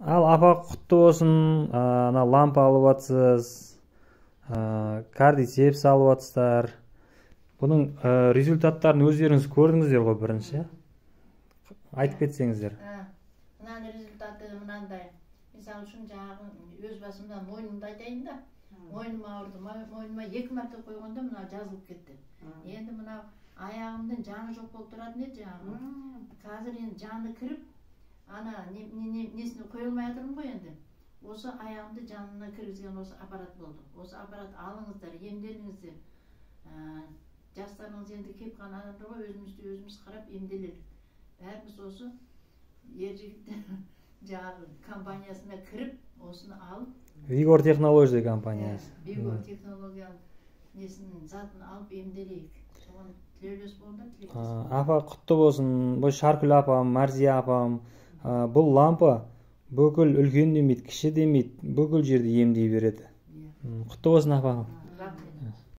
Ал апа құтты болсын, ана лампа алып атсыз, кардицепс алып атсыздар. Бұның результаттарын өздеріңіз көрдіңіздер ғой бірінші. Айтып кетсеңіздер. Мынаның результаты мынандай. Мысалы үшін жаңағы өз басымдан мойнымды айтайын да. Мойным ауырды. Мойныма 2 мәрте қойғанда мына жазылып кетті. Енді мына аяғымдың жаны жоқ болып тұратын еді жаңағы. Қазір енді жаны кіріп, ана несіне қойылмай жатырмын ғой енді. Осы аяғымды жанына кіргізген осы аппарат болды. Осы аппарат алыңыздар, емделіңіздер. Жастарыңыз енді кеп қана адамдар ғой, өзімізді өзіміз қарап емделелік. Бәріміз осы ержігіттер жаңағы компаниясына кіріп, осыны алып. Vigor технология компаниясы. Vigor технологияның несінің затын алып емделейік. Соған тілеулес болыңдар, тілектес. Апа құтты болсын. Бұл Шаркүл апам, Марзия апам. Бұл лампа бүкіл үлкен демейді, кіші демейді, бүкіл жерді емдей береді. Құтты болсын апам.